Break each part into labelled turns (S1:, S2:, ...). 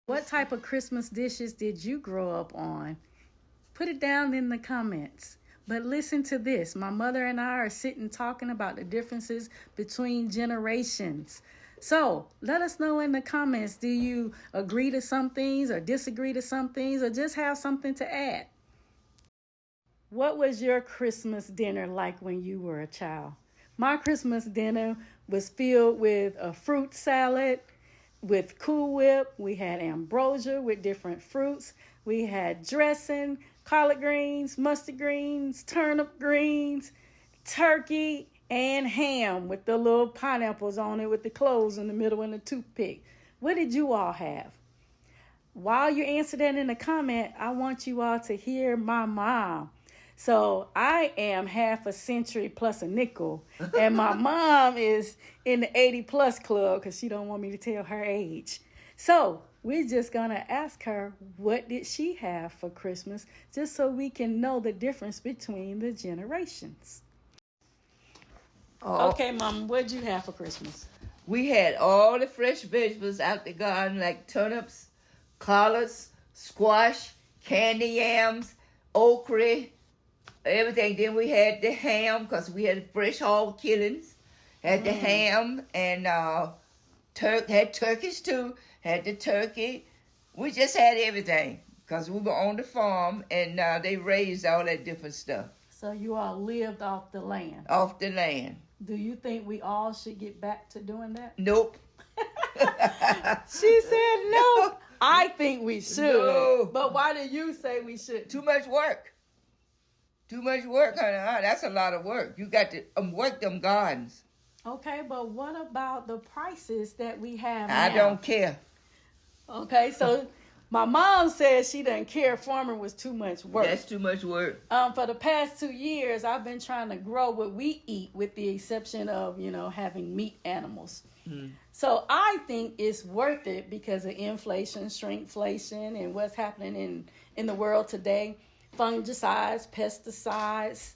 S1: What type of Christmas dishes did you grow up on? Put it down in the comments. But listen to this. My mother and I are sitting talking about the differences between generations. So let us know in the comments, do you agree to some things or disagree to some things or just have something to add? What was your Christmas dinner like when you were a child? My Christmas dinner was filled with a fruit salad, with Cool Whip. We had ambrosia with different fruits. We had dressing, collard greens, mustard greens, turnip greens, turkey, and ham with the little pineapples on it with the cloves in the middle and the toothpick. What did you all have? While you answer that in the comment, I want you all to hear my mom. So I am half a century plus a nickel, and my mom is in the 80 plus club because she don't want me to tell her age. So we're just gonna ask her what did she have for Christmas, just so we can know the difference between the generations. Okay, Mom, what did you have for Christmas?
S2: We had all the fresh vegetables out the garden, like turnips, collards, squash, candy yams, okra, everything. Then we had the ham because we had fresh hog killings. Had the ham and had turkeys too. Had the turkey. We just had everything because we were on the farm and they raised all that different stuff.
S1: So you all lived off the land.
S2: Off the land.
S1: Do you think we all should get back to doing that?
S2: Nope.
S1: She said no. I think we should.
S2: No.
S1: But why do you say we should?
S2: Too much work. Too much work, honey. That's a lot of work. You got to work them gardens.
S1: Okay, but what about the prices that we have
S2: I
S1: now?
S2: don't care.
S1: Okay, so my mom said she didn't care farming was too much work.
S2: That's too much work.
S1: For the past 2 years, I've been trying to grow what we eat with the exception of, having meat animals. So I think it's worth it because of inflation, shrinkflation, and what's happening in the world today. Fungicides, pesticides,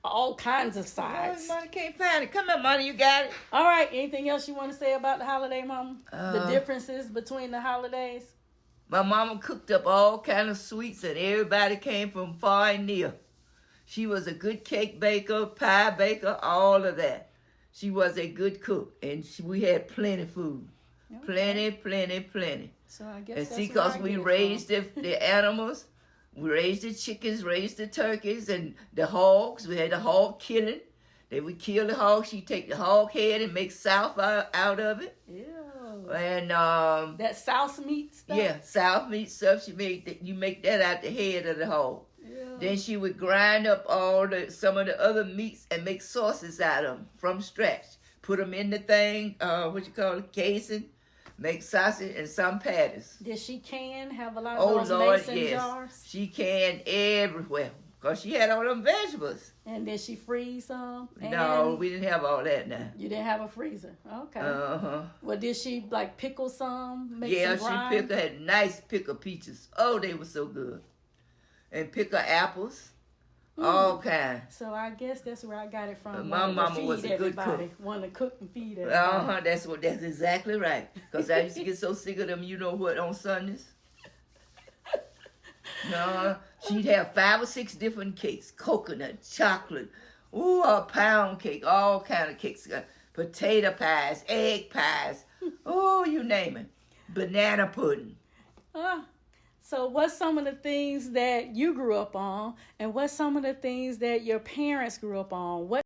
S1: all kinds of sides.
S2: Money can't find it. Come on, money, you got it.
S1: All right, anything else you want to say about the holiday, Mama? The differences between the holidays?
S2: My mama cooked up all kind of sweets and everybody came from far and near. She was a good cake baker, pie baker, all of that. She was a good cook and we had plenty food. Okay. Plenty.
S1: So I guess
S2: and
S1: that's
S2: see,
S1: where I
S2: because
S1: get
S2: we
S1: it
S2: raised
S1: from.
S2: the animals, we raised the chickens, raised the turkeys, and the hogs. We had the hog killing. They would kill the hog. She'd take the hog head and make south out of it.
S1: Ew.
S2: And
S1: that souse meat stuff?
S2: Yeah, south meat stuff. You make that out the head of the hog.
S1: Ew.
S2: Then she would grind up some of the other meats and make sauces out of them from scratch. Put them in the thing, casing. Make sausage and some patties.
S1: Did she have a lot of those mason jars?
S2: She canned everywhere because she had all them vegetables.
S1: And did she freeze some?
S2: No, we didn't have all that now.
S1: You didn't have a freezer? Okay.
S2: Uh-huh.
S1: Well, did she pickle some?
S2: She had nice pickle peaches. Oh, they were so good. And pickle apples. All kinds.
S1: So I guess that's where I got it from.
S2: My mama was a good cook.
S1: Want to cook and feed everybody.
S2: That's exactly right. Because I used to get so sick of them, on Sundays. No, she'd have 5 or 6 different cakes. Coconut, chocolate, a pound cake, all kind of cakes. Potato pies, egg pies, you name it. Banana pudding.
S1: So what's some of the things that you grew up on, and what's some of the things that your parents grew up on? What